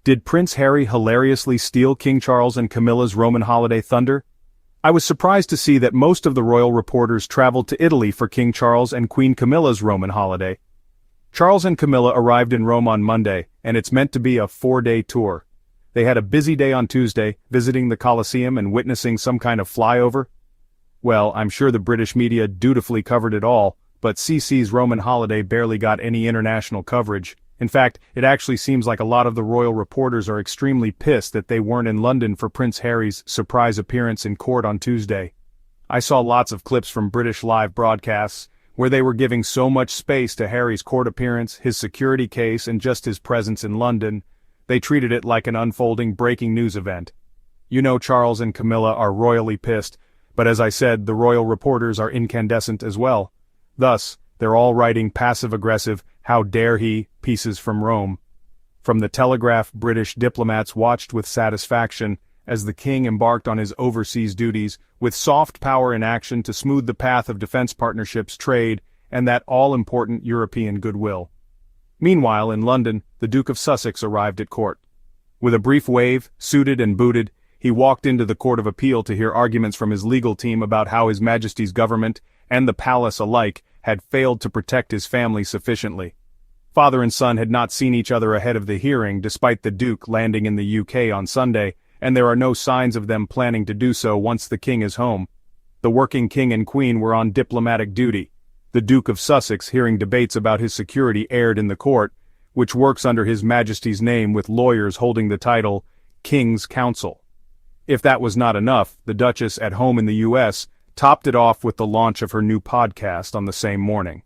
Did Prince Harry hilariously steal King Charles and Camilla's Roman holiday thunder? I was surprised to see that most of the royal reporters traveled to Italy for King Charles and Queen Camilla's Roman holiday. Charles and Camilla arrived in Rome on Monday, and it's meant to be a 4-day tour. They had a busy day on Tuesday, visiting the Colosseum and witnessing some kind of flyover. Well, I'm sure the British media dutifully covered it all, but CC's Roman holiday barely got any international coverage. In fact, it actually seems like a lot of the royal reporters are extremely pissed that they weren't in London for Prince Harry's surprise appearance in court on Tuesday. I saw lots of clips from British live broadcasts, where they were giving so much space to Harry's court appearance, his security case, and just his presence in London. They treated it like an unfolding breaking news event. You know Charles and Camilla are royally pissed, but as I said, the royal reporters are incandescent as well. Thus, they're all writing passive-aggressive, "How dare he," pieces from Rome. From the Telegraph, British diplomats watched with satisfaction as the king embarked on his overseas duties, with soft power in action to smooth the path of defense partnerships, trade, and that all-important European goodwill. Meanwhile, in London, the Duke of Sussex arrived at court. With a brief wave, suited and booted, he walked into the Court of Appeal to hear arguments from his legal team about how His Majesty's government, and the palace alike, had failed to protect his family sufficiently. Father and son had not seen each other ahead of the hearing despite the Duke landing in the UK on Sunday, and there are no signs of them planning to do so once the king is home. The working king and queen were on diplomatic duty. The Duke of Sussex, hearing debates about his security aired in the court, which works under His Majesty's name with lawyers holding the title King's Counsel. If that was not enough, the Duchess at home in the US topped it off with the launch of her new podcast on the same morning.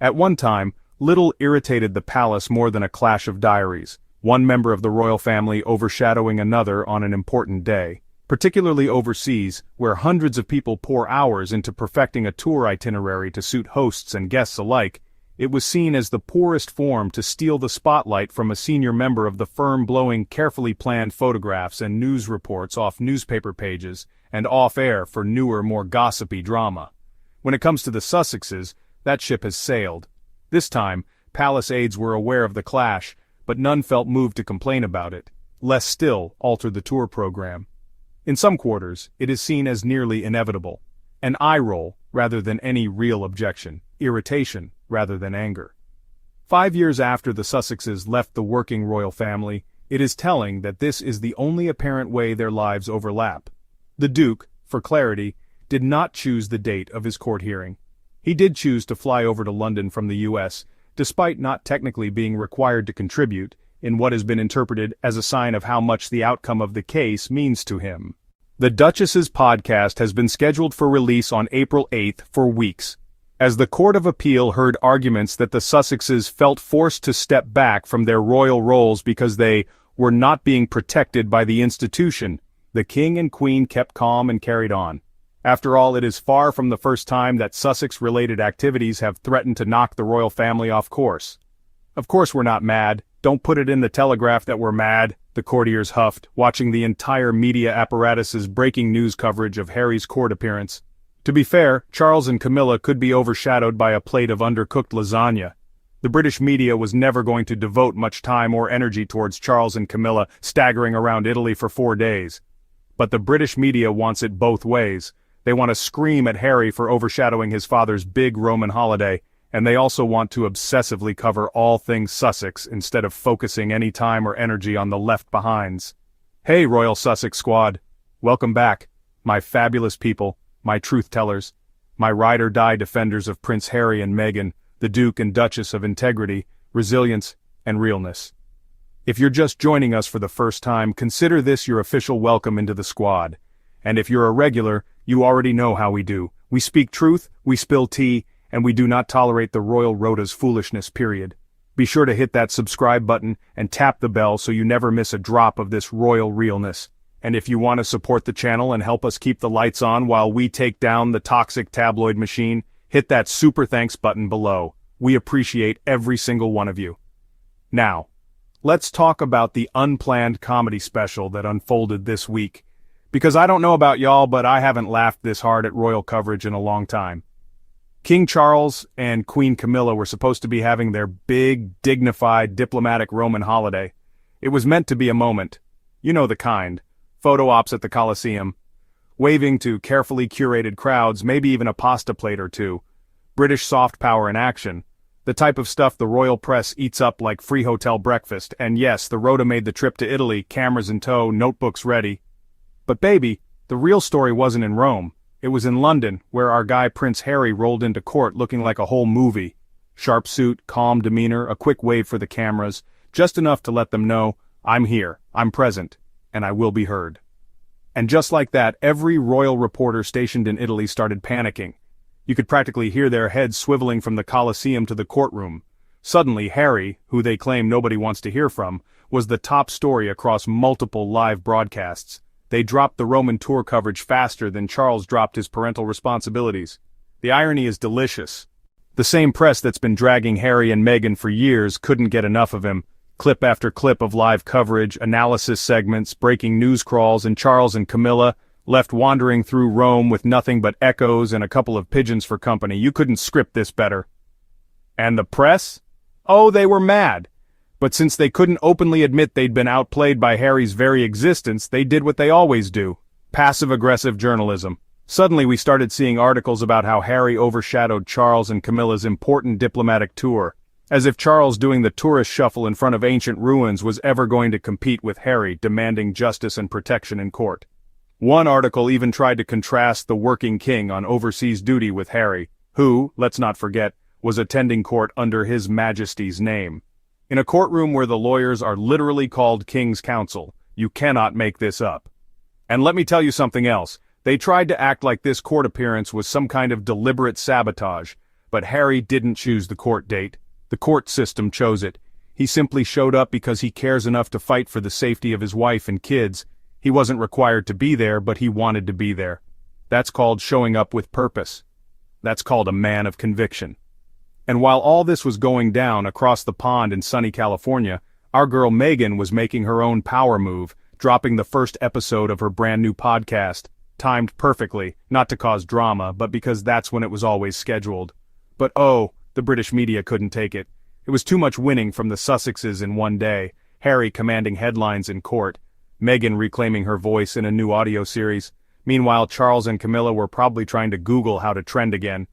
At one time, little irritated the palace more than a clash of diaries, one member of the royal family overshadowing another on an important day, particularly overseas, where hundreds of people pour hours into perfecting a tour itinerary to suit hosts and guests alike. It was seen as the poorest form to steal the spotlight from a senior member of the firm, blowing carefully planned photographs and news reports off newspaper pages and off-air for newer, more gossipy drama. When it comes to the Sussexes, that ship has sailed. This time, palace aides were aware of the clash, but none felt moved to complain about it. Less still, alter the tour program. In some quarters, it is seen as nearly inevitable. An eye roll rather than any real objection, irritation rather than anger. 5 years after the Sussexes left the working royal family, it is telling that this is the only apparent way their lives overlap. The Duke, for clarity, did not choose the date of his court hearing. He did choose to fly over to London from the US, despite not technically being required to contribute, in what has been interpreted as a sign of how much the outcome of the case means to him. The Duchess's podcast has been scheduled for release on April 8th for weeks. As the Court of Appeal heard arguments that the Sussexes felt forced to step back from their royal roles because they were not being protected by the institution, the king and queen kept calm and carried on. After all, it is far from the first time that Sussex-related activities have threatened to knock the royal family off course. Of course we're not mad. Don't put it in the Telegraph that we're mad, the courtiers huffed, watching the entire media apparatus's breaking news coverage of Harry's court appearance. To be fair, Charles and Camilla could be overshadowed by a plate of undercooked lasagna. The British media was never going to devote much time or energy towards Charles and Camilla staggering around Italy for 4 days. But the British media wants it both ways. They want to scream at Harry for overshadowing his father's big Roman holiday, and they also want to obsessively cover all things Sussex instead of focusing any time or energy on the left-behinds. Hey, Royal Sussex Squad. Welcome back, my fabulous people, my truth-tellers, my ride-or-die defenders of Prince Harry and Meghan, the Duke and Duchess of integrity, resilience, and realness. If you're just joining us for the first time, consider this your official welcome into the squad. And if you're a regular, you already know how we do. We speak truth, we spill tea, and we do not tolerate the royal rota's foolishness, period. Be sure to hit that subscribe button and tap the bell so you never miss a drop of this royal realness. And if you want to support the channel and help us keep the lights on while we take down the toxic tabloid machine, hit that super thanks button below. We appreciate every single one of you. Now, let's talk about the unplanned comedy special that unfolded this week. Because I don't know about y'all, but I haven't laughed this hard at royal coverage in a long time. King Charles and Queen Camilla were supposed to be having their big, dignified, diplomatic Roman holiday. It was meant to be a moment. You know the kind. Photo ops at the Colosseum. Waving to carefully curated crowds, maybe even a pasta plate or two. British soft power in action. The type of stuff the royal press eats up like free hotel breakfast, and yes, the Rhoda made the trip to Italy, cameras in tow, notebooks ready. But baby, the real story wasn't in Rome. It was in London, where our guy Prince Harry rolled into court looking like a whole movie. Sharp suit, calm demeanor, a quick wave for the cameras, just enough to let them know, I'm here, I'm present, and I will be heard. And just like that, every royal reporter stationed in Italy started panicking. You could practically hear their heads swiveling from the Colosseum to the courtroom. Suddenly Harry, who they claim nobody wants to hear from, was the top story across multiple live broadcasts. They dropped the Roman tour coverage faster than Charles dropped his parental responsibilities. The irony is delicious. The same press that's been dragging Harry and Meghan for years couldn't get enough of him. Clip after clip of live coverage, analysis segments, breaking news crawls, and Charles and Camilla, left wandering through Rome with nothing but echoes and a couple of pigeons for company. You couldn't script this better. And the press? Oh, they were mad. But since they couldn't openly admit they'd been outplayed by Harry's very existence, they did what they always do. Passive-aggressive journalism. Suddenly we started seeing articles about how Harry overshadowed Charles and Camilla's important diplomatic tour. As if Charles doing the tourist shuffle in front of ancient ruins was ever going to compete with Harry demanding justice and protection in court. One article even tried to contrast the working king on overseas duty with Harry, who, let's not forget, was attending court under His Majesty's name. In a courtroom where the lawyers are literally called King's Counsel, you cannot make this up. And let me tell you something else. They tried to act like this court appearance was some kind of deliberate sabotage, but Harry didn't choose the court date. The court system chose it. He simply showed up because he cares enough to fight for the safety of his wife and kids. He wasn't required to be there, but he wanted to be there. That's called showing up with purpose. That's called a man of conviction. And while all this was going down across the pond in sunny California, our girl Meghan was making her own power move, dropping the first episode of her brand new podcast, timed perfectly, not to cause drama, but because that's when it was always scheduled. But oh, the British media couldn't take it. It was too much winning from the Sussexes in one day, Harry commanding headlines in court, Meghan reclaiming her voice in a new audio series. Meanwhile, Charles and Camilla were probably trying to Google how to trend again.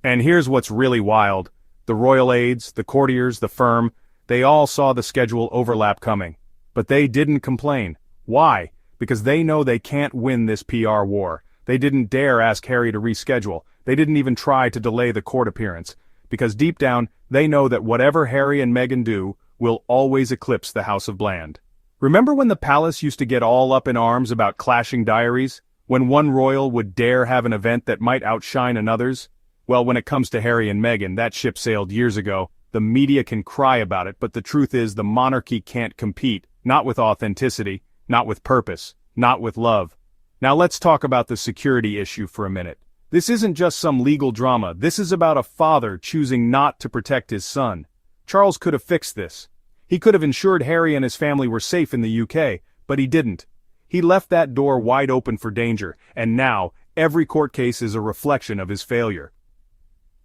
And here's what's really wild. The royal aides, the courtiers, the firm, they all saw the schedule overlap coming. But they didn't complain. Why? Because they know they can't win this PR war. They didn't dare ask Harry to reschedule. They didn't even try to delay the court appearance. Because deep down, they know that whatever Harry and Meghan do will always eclipse the House of Bland. Remember when the palace used to get all up in arms about clashing diaries? When one royal would dare have an event that might outshine another's? Well, when it comes to Harry and Meghan, that ship sailed years ago. The media can cry about it, but the truth is the monarchy can't compete, not with authenticity, not with purpose, not with love. Now let's talk about the security issue for a minute. This isn't just some legal drama, this is about a father choosing not to protect his son. Charles could have fixed this. He could have ensured Harry and his family were safe in the UK, but he didn't. He left that door wide open for danger, and now, every court case is a reflection of his failure.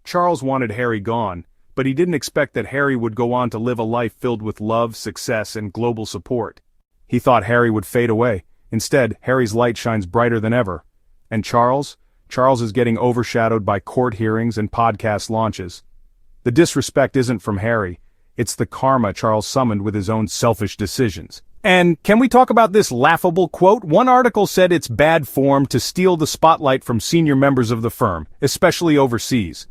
Charles wanted Harry gone, but he didn't expect that Harry would go on to live a life filled with love, success, and global support. He thought Harry would fade away. Instead, Harry's light shines brighter than ever. And Charles is getting overshadowed by court hearings and podcast launches. The disrespect isn't from Harry, it's the karma Charles summoned with his own selfish decisions. And can we talk about this laughable quote? One article said it's bad form to steal the spotlight from senior members of the firm, especially overseas.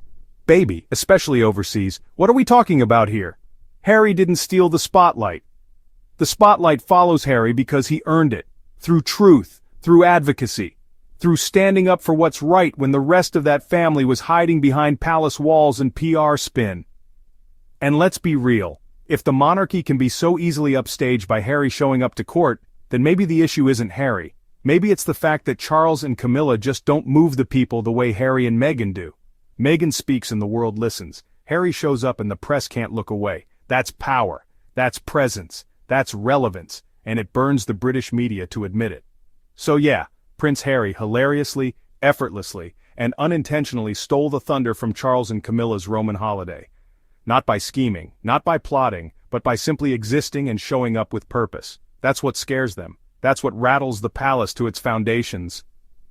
Baby, especially overseas, what are we talking about here? Harry didn't steal the spotlight. The spotlight follows Harry because he earned it, through truth, through advocacy, through standing up for what's right when the rest of that family was hiding behind palace walls and PR spin. And let's be real, if the monarchy can be so easily upstaged by Harry showing up to court, then maybe the issue isn't Harry. Maybe it's the fact that Charles and Camilla just don't move the people the way Harry and Meghan do. Meghan speaks and the world listens. Harry shows up and the press can't look away. That's power. That's presence. That's relevance. And it burns the British media to admit it. So yeah, Prince Harry hilariously, effortlessly, and unintentionally stole the thunder from Charles and Camilla's Roman holiday. Not by scheming, not by plotting, but by simply existing and showing up with purpose. That's what scares them. That's what rattles the palace to its foundations.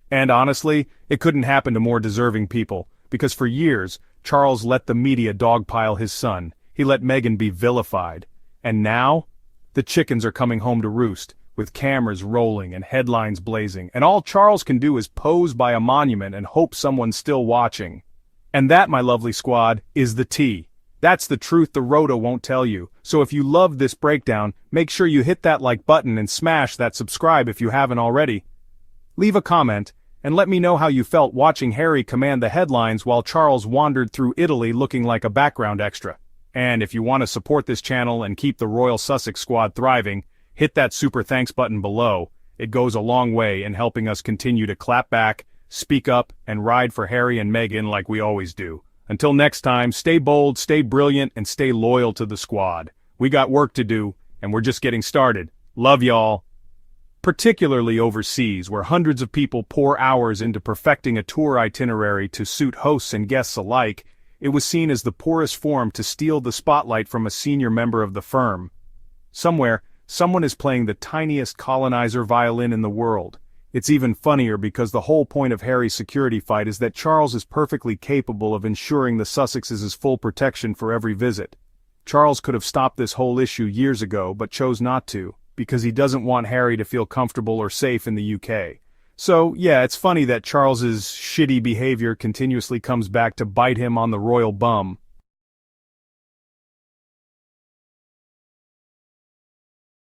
And honestly, it couldn't happen to more deserving people, because for years, Charles let the media dogpile his son. He let Meghan be vilified. And now, the chickens are coming home to roost, with cameras rolling and headlines blazing, and all Charles can do is pose by a monument and hope someone's still watching. And that, my lovely squad, is the tea. That's the truth the Roto won't tell you. So if you loved this breakdown, make sure you hit that like button and smash that subscribe if you haven't already. Leave a comment, and let me know how you felt watching Harry command the headlines while Charles wandered through Italy looking like a background extra. And if you want to support this channel and keep the Royal Sussex squad thriving, hit that super thanks button below. It goes a long way in helping us continue to clap back, speak up, and ride for Harry and Meghan like we always do. Until next time, stay bold, stay brilliant, and stay loyal to the squad. We got work to do, and we're just getting started. Love y'all. Particularly overseas, where hundreds of people pour hours into perfecting a tour itinerary to suit hosts and guests alike, it was seen as the poorest form to steal the spotlight from a senior member of the firm. Somewhere, someone is playing the tiniest colonizer violin in the world. It's even funnier because the whole point of Harry's security fight is that Charles is perfectly capable of ensuring the Sussexes' full protection for every visit. Charles could have stopped this whole issue years ago but chose not to, because he doesn't want Harry to feel comfortable or safe in the UK. So, yeah, it's funny that Charles's shitty behavior continuously comes back to bite him on the royal bum.